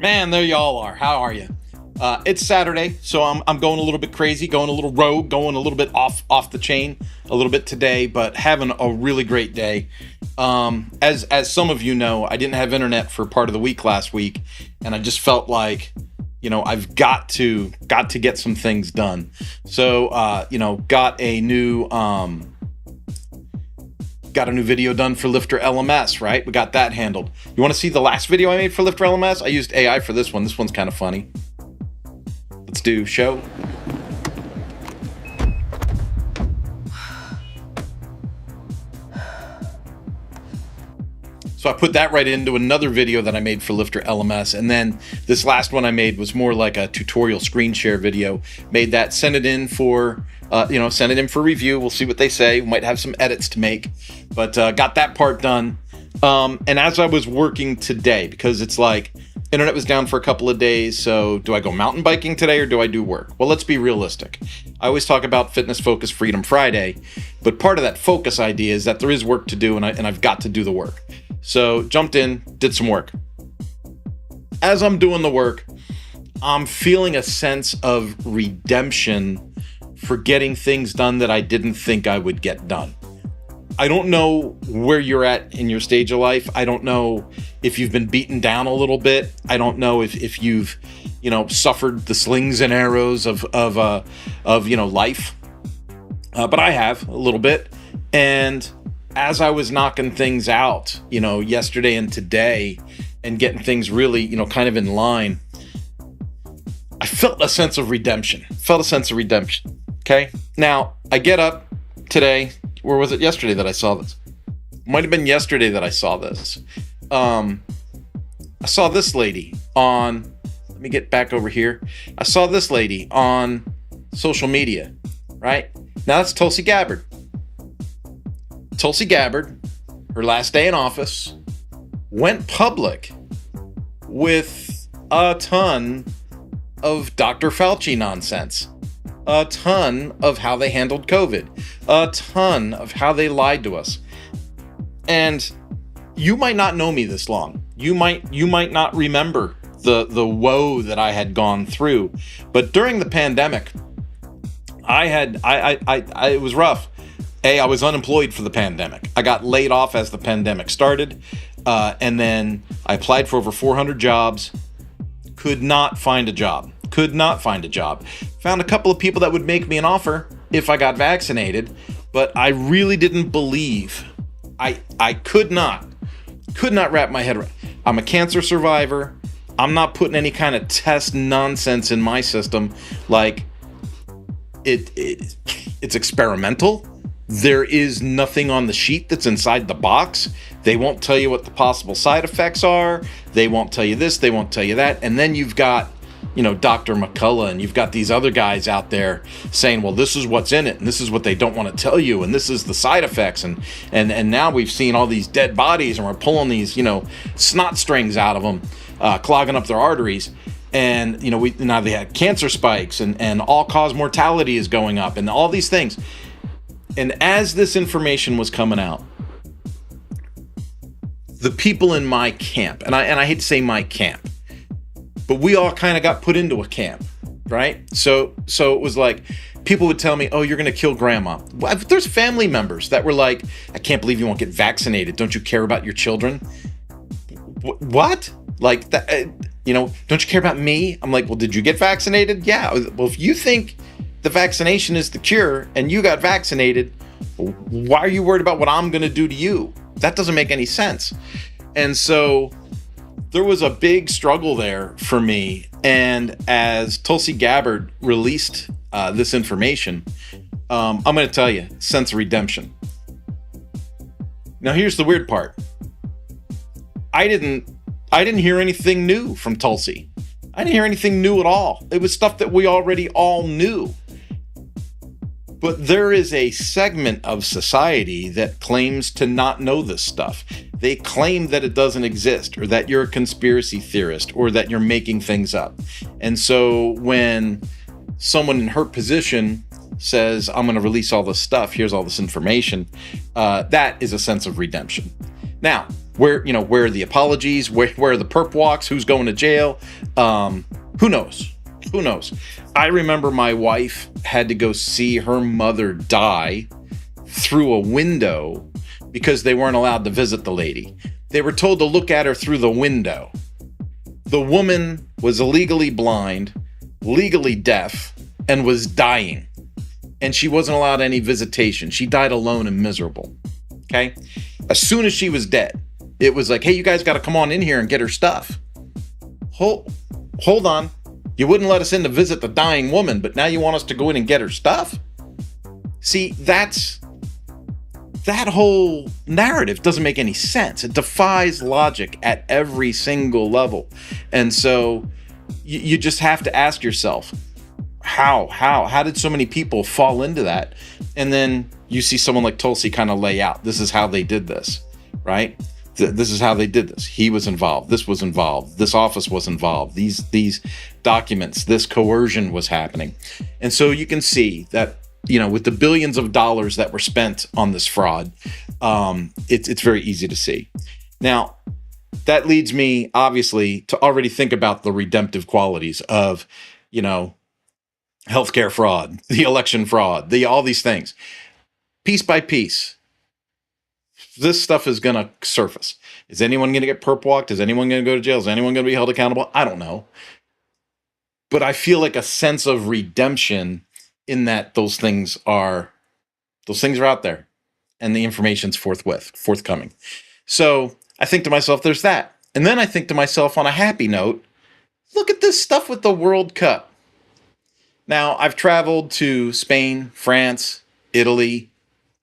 Man, there y'all are. How are you? It's Saturday, so I'm going a little bit crazy, going a little rogue, going a little bit off the chain a little bit today, but having a really great day. As some of you know, I didn't have internet for part of the week last week, and I just felt like, I've got to get some things done. So, got a new video done for Lifter LMS, right? We got that handled. You want to see the last video I made for Lifter LMS? I used AI for this one. This one's kind of funny. Let's do show. So I put that right into another video that I made for Lifter LMS. And then this last one I made was more like a tutorial screen share video. Made that, send it in for review. We'll see what they say. We might have some edits to make, but got that part done. And as I was working today, because it's like, internet was down for a couple of days, so do I go mountain biking today or do I do work? Well, let's be realistic. I always talk about Fitness Focus Freedom Friday, but part of that focus idea is that there is work to do, and I've got to do the work. So jumped in, did some work. As I'm doing the work, I'm feeling a sense of redemption for getting things done that I didn't think I would get done. I don't know where you're at in your stage of life. I don't know if you've been beaten down a little bit. I don't know if you've, suffered the slings and arrows of life. But I have a little bit. And as I was knocking things out, yesterday and today and getting things really, kind of in line, I felt a sense of redemption. Okay. Now I get up today. Or was it yesterday that I saw this? Might have been yesterday that I saw this. I saw this lady on, let me get back over here. I saw this lady on social media, right? Now that's Tulsi Gabbard. Tulsi Gabbard, her last day in office, went public with a ton of Dr. Fauci nonsense. A ton of how they handled COVID, a ton of how they lied to us. And you might not know me this long. You might not remember the woe that I had gone through. But during the pandemic, it was rough. I was unemployed for the pandemic. I got laid off as the pandemic started. And then I applied for over 400 jobs. Could not find a job. Found a couple of people that would make me an offer if I got vaccinated, but I really didn't believe. I could not wrap my head around. I'm a cancer survivor. I'm not putting any kind of test nonsense in my system. Like it's experimental. There is nothing on the sheet that's inside the box. They won't tell you what the possible side effects are. They won't tell you this. They won't tell you that. And then you've got, Dr. McCullough, and you've got these other guys out there saying, well, this is what's in it, and this is what they don't want to tell you, and this is the side effects, and now we've seen all these dead bodies, and we're pulling these, snot strings out of them, clogging up their arteries, and, now they had cancer spikes, and all-cause mortality is going up, and all these things. And as this information was coming out, the people in my camp, and I hate to say my camp, but we all kind of got put into a camp, right? So it was like, people would tell me, oh, you're going to kill grandma. Well, there's family members that were like, I can't believe you won't get vaccinated. Don't you care about your children? What? Like, that, don't you care about me? I'm like, well, did you get vaccinated? Yeah. Well, if you think the vaccination is the cure and you got vaccinated, why are you worried about what I'm going to do to you? That doesn't make any sense. And so there was a big struggle there for me. And as Tulsi Gabbard released this information, I'm going to tell you, sense of redemption. Now, here's the weird part. I didn't hear anything new from Tulsi. I didn't hear anything new at all. It was stuff that we already all knew. But there is a segment of society that claims to not know this stuff. They claim that it doesn't exist, or that you're a conspiracy theorist, or that you're making things up. And so when someone in her position says, I'm going to release all this stuff, here's all this information, that is a sense of redemption. Now, Where are the apologies? Where are the perp walks? Who's going to jail? Who knows? Who knows? I remember my wife had to go see her mother die through a window because they weren't allowed to visit the lady. They were told to look at her through the window. The woman was legally blind, legally deaf, and was dying. And she wasn't allowed any visitation. She died alone and miserable. Okay? As soon as she was dead, it was like, hey, you guys got to come on in here and get her stuff. Hold on. You wouldn't let us in to visit the dying woman, but now you want us to go in and get her stuff? See, that whole narrative doesn't make any sense. It defies logic at every single level. And so you just have to ask yourself, how did so many people fall into that? And then you see someone like Tulsi kind of lay out, this is how they did this, right? This is how they did this. He was involved. This was involved. This office was involved. These documents, this coercion was happening. And so you can see that, with the billions of dollars that were spent on this fraud, it's very easy to see. Now, that leads me, obviously, to already think about the redemptive qualities of, healthcare fraud, the election fraud, all these things. Piece by piece, this stuff is going to surface. Is anyone going to get perp walked? Is anyone going to go to jail? Is anyone going to be held accountable? I don't know. But I feel like a sense of redemption in that those things are out there and the information's forthcoming. So I think to myself, there's that. And then I think to myself, on a happy note, look at this stuff with the World Cup. Now, I've traveled to Spain, France, Italy,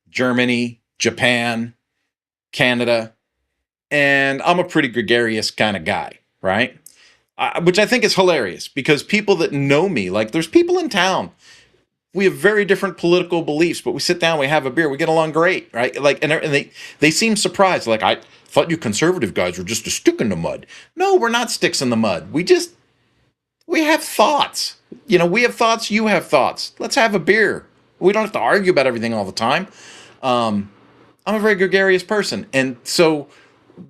Germany, Japan, Canada, and I'm a pretty gregarious kind of guy, right? Which I think is hilarious because people that know me, like there's people in town, we have very different political beliefs, but we sit down, we have a beer, we get along great, right? Like, and they seem surprised. Like, I thought you conservative guys were just a stick in the mud. No, we're not sticks in the mud. We have thoughts. We have thoughts, you have thoughts. Let's have a beer. We don't have to argue about everything all the time. I'm a very gregarious person. And so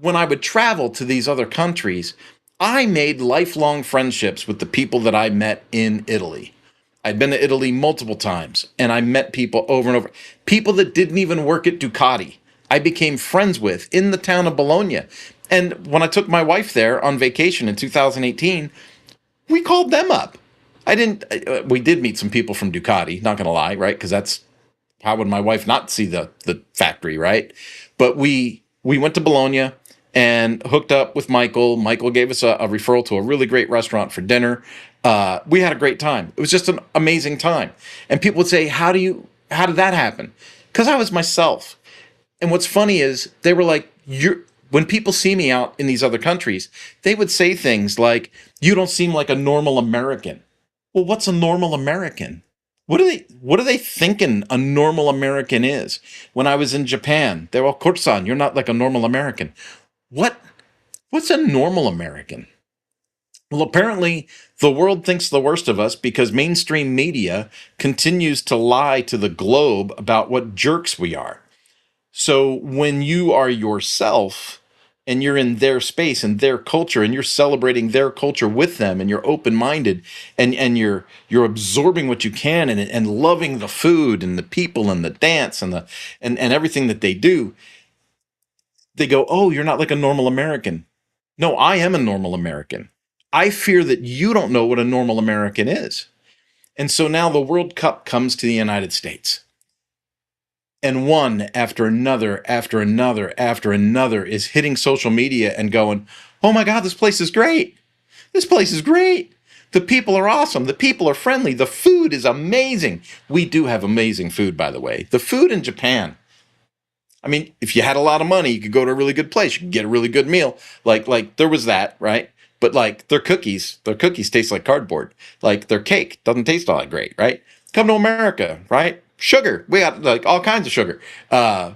when I would travel to these other countries, I made lifelong friendships with the people that I met in Italy. I'd been to Italy multiple times, and I met people over and over. People that didn't even work at Ducati, I became friends with in the town of Bologna. And when I took my wife there on vacation in 2018, we called them up. We did meet some people from Ducati, not going to lie, right? Because how would my wife not see the factory, right? But we went to Bologna and hooked up with Michael. Michael gave us a referral to a really great restaurant for dinner. We had a great time. It was just an amazing time. And people would say, how did that happen? Because I was myself. And what's funny is they were like, when people see me out in these other countries, they would say things like, you don't seem like a normal American. Well, what's a normal American? What are they thinking a normal American is? When I was in Japan, they were all, Kurtsan, you're not like a normal American. What's a normal American? Well, apparently the world thinks the worst of us because mainstream media continues to lie to the globe about what jerks we are. So when you are yourself and you're in their space and their culture and you're celebrating their culture with them and you're open-minded and you're absorbing what you can and loving the food and the people and the dance and everything that they do, they go, oh, you're not like a normal American. No, I am a normal American. I fear that you don't know what a normal American is. And so now the World Cup comes to the United States. And one after another, after another, after another is hitting social media and going, oh my God, this place is great. This place is great. The people are awesome. The people are friendly. The food is amazing. We do have amazing food, by the way. The food in Japan. I mean, if you had a lot of money, you could go to a really good place. You could get a really good meal. Like there was that, right? But like their cookies taste like cardboard. Like their cake doesn't taste all that great, right? Come to America, right? Sugar. We got like all kinds of sugar. But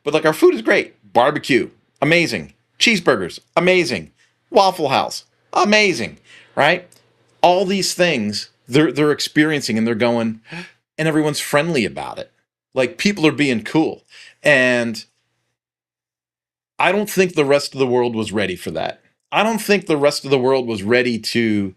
like our food is great. Barbecue, amazing. Cheeseburgers, amazing. Waffle House, amazing, right? All these things they're experiencing and they're going, and everyone's friendly about it. Like people are being cool. And I don't think the rest of the world was ready for that. I don't think the rest of the world was ready to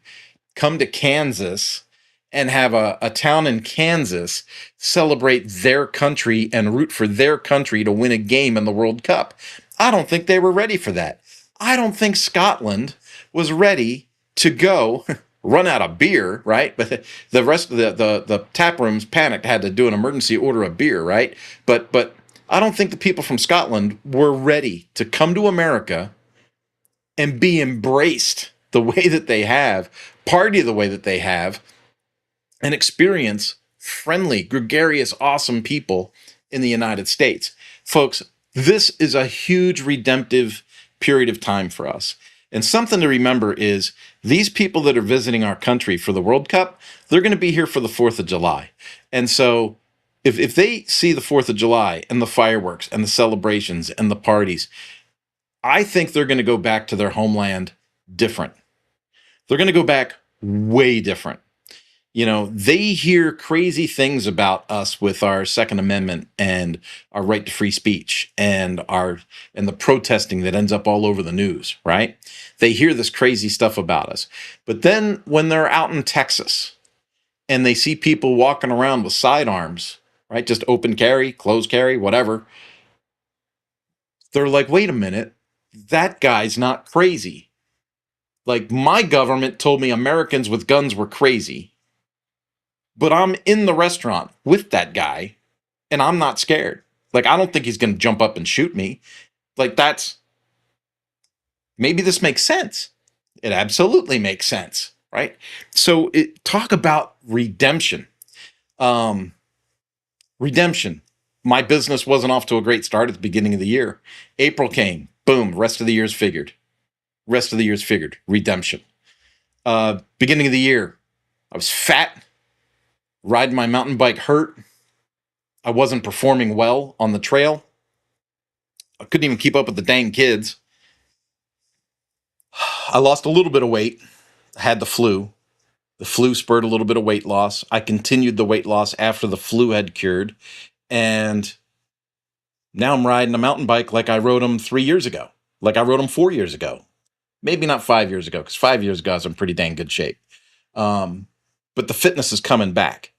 come to Kansas and have a town in Kansas celebrate their country and root for their country to win a game in the World Cup. I don't think they were ready for that. I don't think Scotland was ready to go run out of beer, right? But the rest of the tap rooms panicked, had to do an emergency order of beer, right? But I don't think the people from Scotland were ready to come to America and be embraced the way that they have, party the way that they have, and experience friendly, gregarious, awesome people in the United States. Folks, this is a huge redemptive period of time for us. And something to remember is these people that are visiting our country for the World Cup, they're going to be here for the 4th of July. And so if they see the 4th of July and the fireworks and the celebrations and the parties, I think they're going to go back to their homeland different. They're going to go back way different. You know, they hear crazy things about us with our Second Amendment and our right to free speech and the protesting that ends up all over the news, right? They hear this crazy stuff about us. But then when they're out in Texas and they see people walking around with sidearms, right? Just open carry, closed carry, whatever. They're like, wait a minute, that guy's not crazy. Like, my government told me Americans with guns were crazy, but I'm in the restaurant with that guy and I'm not scared. Like, I don't think he's going to jump up and shoot me. Like, maybe this makes sense. It absolutely makes sense, right? So talk about redemption. Redemption. My business wasn't off to a great start at the beginning of the year. April came, boom, rest of the year's figured. Redemption. Beginning of the year, I was fat, riding my mountain bike hurt. I wasn't performing well on the trail. I couldn't even keep up with the dang kids. I lost a little bit of weight. I had the flu. The flu spurred a little bit of weight loss. I continued the weight loss after the flu had cured. And now I'm riding a mountain bike like I rode them 3 years ago, like I rode them 4 years ago. Maybe not 5 years ago, because 5 years ago I was in pretty dang good shape. But the fitness is coming back.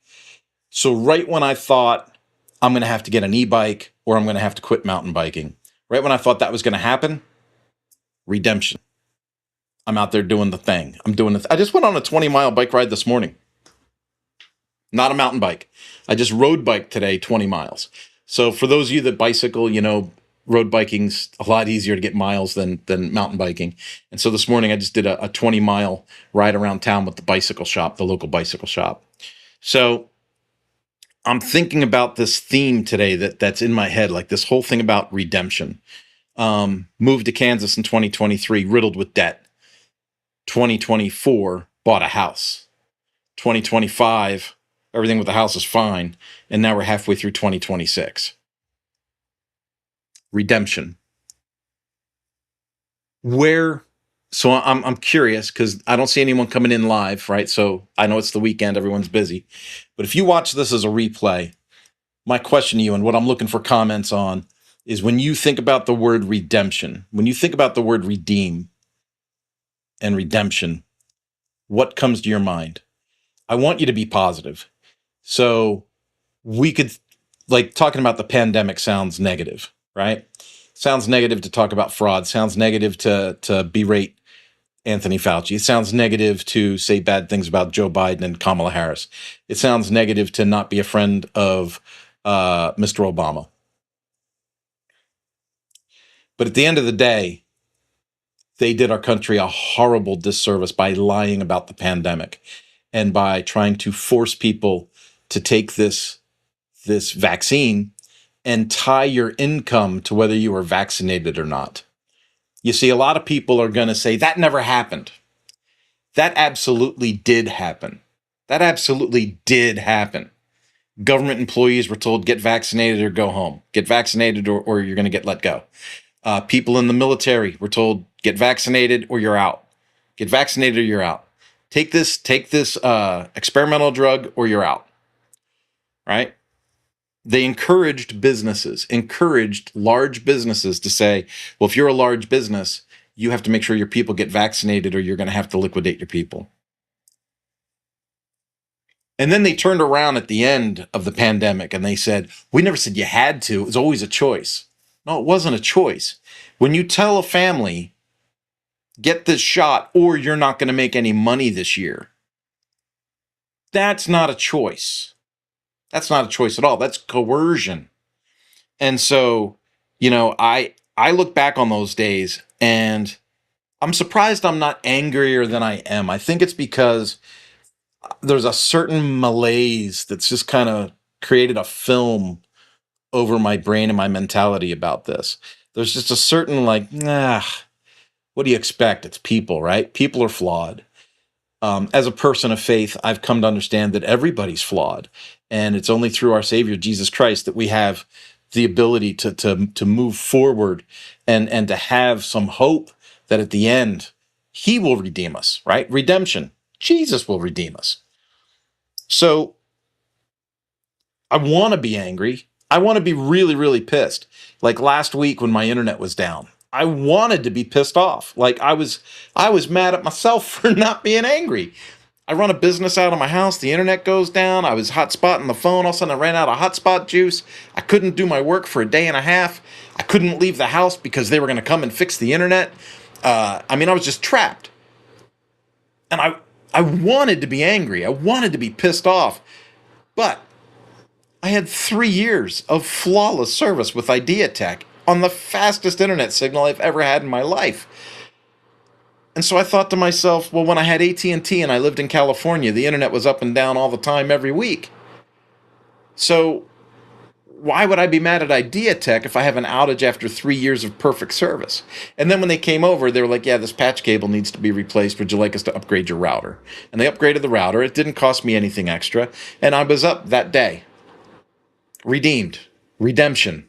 So right when I thought I'm going to have to get an e-bike or I'm going to have to quit mountain biking, right when I thought that was going to happen, redemption. I'm out there doing the thing. I'm doing I just went on a 20-mile bike ride this morning. Not a mountain bike. I just road biked today 20 miles. So for those of you that bicycle, you know, road biking's a lot easier to get miles than mountain biking. And so this morning I just did a 20-mile ride around town with the bicycle shop, the local bicycle shop. So I'm thinking about this theme today that's in my head, like this whole thing about redemption. Moved to Kansas in 2023, riddled with debt. 2024, bought a house. 2025, everything with the house is fine. And now we're halfway through 2026. Redemption. So I'm curious because I don't see anyone coming in live, right? So I know it's the weekend, everyone's busy. But if you watch this as a replay, my question to you and what I'm looking for comments on is when you think about the word redemption, when you think about the word redeem and redemption, what comes to your mind? I want you to be positive. So we could, like, talking about the pandemic sounds negative, right? Sounds negative to talk about fraud. Sounds negative to berate Anthony Fauci. It sounds negative to say bad things about Joe Biden and Kamala Harris. It sounds negative to not be a friend of Mr. Obama. But at the end of the day, they did our country a horrible disservice by lying about the pandemic and by trying to force people to take this vaccine and tie your income to whether you were vaccinated or not. You see, a lot of people are going to say that never happened. That absolutely did happen. That absolutely did happen. Government employees were told, get vaccinated or go home. Get vaccinated or you're going to get let go. People in the military were told, get vaccinated or you're out. Get vaccinated or you're out. Take this experimental drug or you're out. Right? They encouraged large businesses to say, well, if you're a large business, you have to make sure your people get vaccinated or you're going to have to liquidate your people. And then they turned around at the end of the pandemic and they said, we never said you had to. It was always a choice. No, it wasn't a choice. When you tell a family, get this shot or you're not going to make any money this year, that's not a choice. That's not a choice at all. That's coercion. And so, I look back on those days and I'm surprised I'm not angrier than I am. I think it's because there's a certain malaise that's just kind of created a film over my brain and my mentality about this. There's just a certain what do you expect? It's people, right? People are flawed. As a person of faith, I've come to understand that everybody's flawed, and it's only through our Savior Jesus Christ that we have the ability to move forward and to have some hope that at the end He will redeem us. Right? Redemption. Jesus will redeem us. So I want to be angry. I want to be really, really pissed. Like last week when my internet was down, I wanted to be pissed off. Like I was mad at myself for not being angry. I run a business out of my house. The internet goes down. I was hotspotting the phone. All of a sudden I ran out of hotspot juice. I couldn't do my work for a day and a half. I couldn't leave the house because they were going to come and fix the internet. I was just trapped. And I wanted to be angry. I wanted to be pissed off. But I had 3 years of flawless service with IdeaTek on the fastest internet signal I've ever had in my life. And so I thought to myself, well, when I had AT&T and I lived in California, the internet was up and down all the time every week. So why would I be mad at IdeaTek if I have an outage after 3 years of perfect service? And then when they came over, they were like, yeah, this patch cable needs to be replaced. Would you like us to upgrade your router? And they upgraded the router. It didn't cost me anything extra. And I was up that day. Redeemed. Redemption.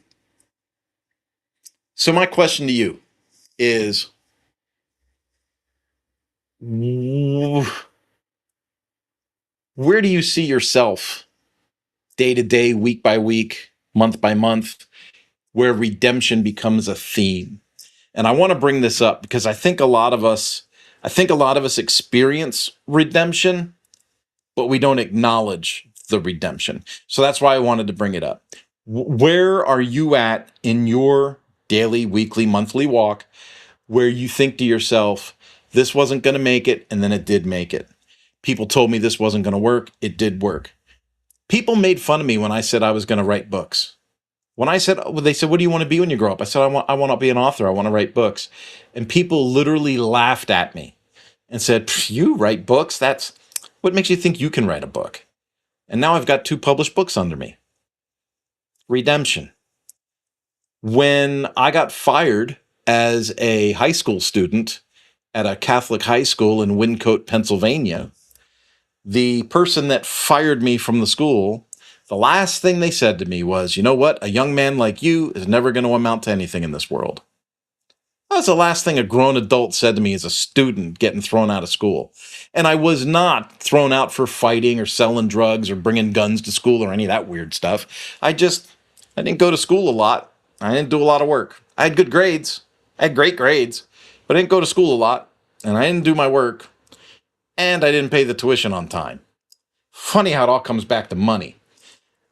So my question to you is, where do you see yourself day to day, week by week, month by month, where redemption becomes a theme? And I want to bring this up because I think a lot of us experience redemption, but we don't acknowledge the redemption. So that's why I wanted to bring it up. Where are you at in your daily, weekly, monthly walk where you think to yourself, this wasn't going to make it, and then it did make it? People told me this wasn't going to work. It did work. People made fun of me when I said I was going to write books. They said, what do you want to be when you grow up? I said, I want to be an author. I want to write books. And people literally laughed at me and said, you write books? What makes you think you can write a book? And now I've got 2 published books under me. Redemption. When I got fired as a high school student at a Catholic high school in Wyncote, Pennsylvania, the person that fired me from the school, the last thing they said to me was, you know what? A young man like you is never going to amount to anything in this world. That was the last thing a grown adult said to me as a student getting thrown out of school. And I was not thrown out for fighting or selling drugs or bringing guns to school or any of that weird stuff. I didn't go to school a lot. I didn't do a lot of work. I had good grades. I had great grades, but I didn't go to school a lot, and I didn't do my work, and I didn't pay the tuition on time. Funny how it all comes back to money.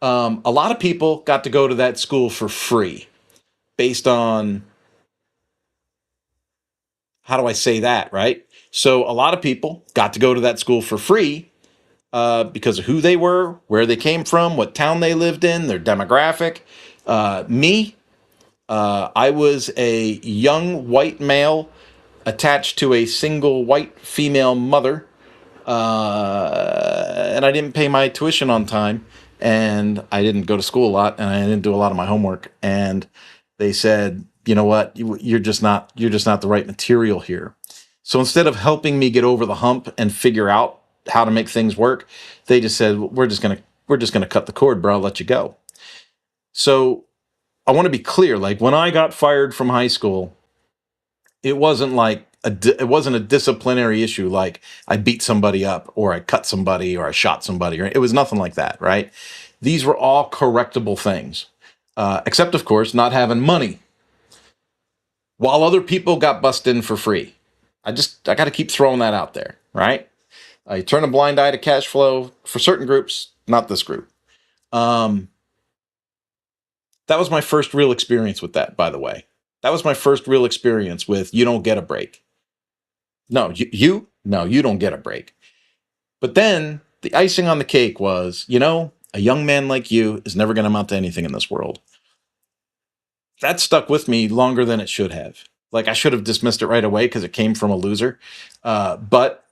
A lot of people got to go to that school for free based on, how do I say that, right? So a lot of people got to go to that school for free because of who they were, where they came from, what town they lived in, their demographic. I was a young white male attached to a single white female mother, and I didn't pay my tuition on time, and I didn't go to school a lot, and I didn't do a lot of my homework. And they said, you know what, you're just not the right material here. So instead of helping me get over the hump and figure out how to make things work, they just said, we're just gonna cut the cord, bro. I'll let you go. So I want to be clear. Like when I got fired from high school, it wasn't a disciplinary issue. Like I beat somebody up or I cut somebody or I shot somebody, or it was nothing like that. Right. These were all correctable things, except, of course, not having money. While other people got bussed in for free. I got to keep throwing that out there, right? You turn a blind eye to cash flow for certain groups, not this group. That was my first real experience with that, by the way. That was my first real experience with you don't get a break. No, no, you don't get a break. But then the icing on the cake was, a young man like you is never going to amount to anything in this world. That stuck with me longer than it should have. Like, I should have dismissed it right away because it came from a loser. But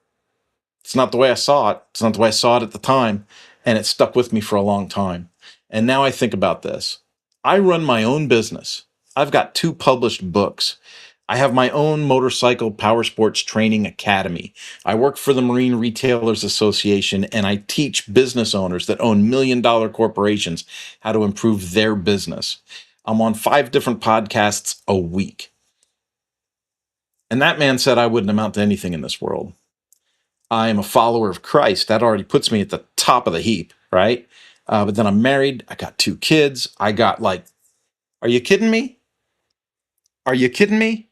it's not the way I saw it. It's not the way I saw it at the time. And it stuck with me for a long time. And now I think about this. I run my own business. I've got 2 published books. I have my own motorcycle power sports training academy. I work for the Marine Retailers Association, and I teach business owners that own $1 million corporations how to improve their business. I'm on 5 different podcasts a week. And that man said I wouldn't amount to anything in this world. I am a follower of Christ. That already puts me at the top of the heap, right? But then I'm married. I got 2 kids. I got are you kidding me? Are you kidding me?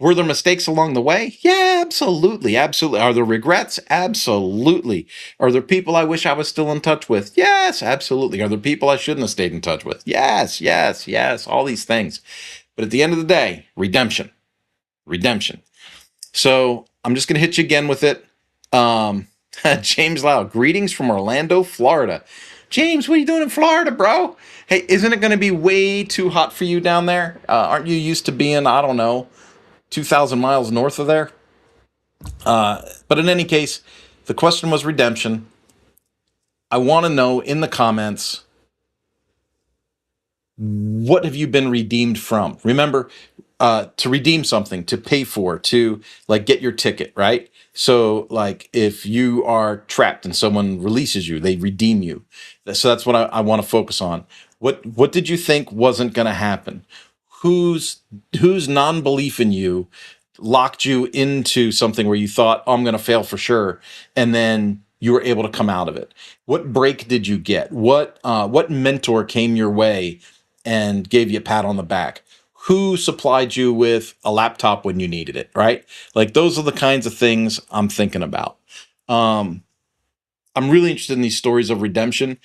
Were there mistakes along the way? Yeah, absolutely. Absolutely. Are there regrets? Absolutely. Are there people I wish I was still in touch with? Yes, absolutely. Are there people I shouldn't have stayed in touch with? Yes, yes, yes. All these things. But at the end of the day, redemption. Redemption. So I'm just going to hit you again with it. James Lau, greetings from Orlando, Florida. James, what are you doing in Florida, bro? Hey, isn't it going to be way too hot for you down there? Aren't you used to being, I don't know, 2,000 miles north of there? But in any case, the question was redemption. I want to know in the comments, what have you been redeemed from? Remember, to redeem something, to pay for, to get your ticket, right? So if you are trapped and someone releases you, they redeem you. So that's what I want to focus on. What did you think wasn't going to happen? Whose non-belief in you locked you into something where you thought, oh, I'm going to fail for sure, and then you were able to come out of it? What break did you get? What mentor came your way and gave you a pat on the back? Who supplied you with a laptop when you needed it, right? Those are the kinds of things I'm thinking about. I'm really interested in these stories of redemption.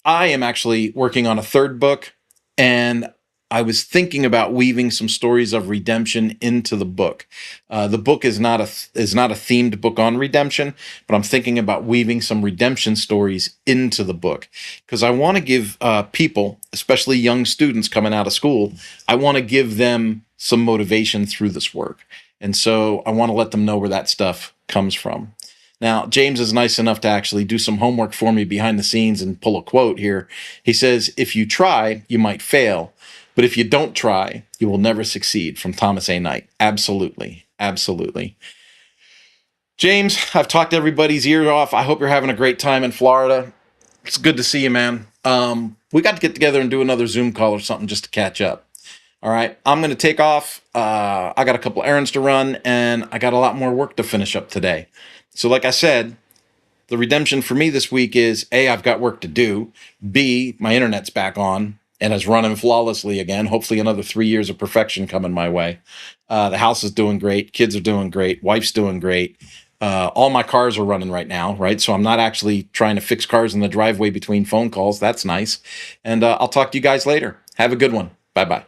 I am actually working on a 3rd book, and I was thinking about weaving some stories of redemption into the book. The book is not a themed book on redemption, but I'm thinking about weaving some redemption stories into the book because I want to give people, especially young students coming out of school, I want to give them some motivation through this work. And so I want to let them know where that stuff comes from. Now, James is nice enough to actually do some homework for me behind the scenes and pull a quote here. He says, if you try, you might fail. But if you don't try, you will never succeed, from Thomas A. Knight. Absolutely. Absolutely. James, I've talked everybody's ear off. I hope you're having a great time in Florida. It's good to see you, man. We got to get together and do another Zoom call or something just to catch up. All right. I'm going to take off. I got a couple errands to run, and I got a lot more work to finish up today. So like I said, the redemption for me this week is A, I've got work to do. B, my internet's back on and is running flawlessly again. Hopefully another 3 years of perfection coming my way. The house is doing great. Kids are doing great. Wife's doing great. All my cars are running right now, right? So I'm not actually trying to fix cars in the driveway between phone calls. That's nice. And I'll talk to you guys later. Have a good one. Bye-bye.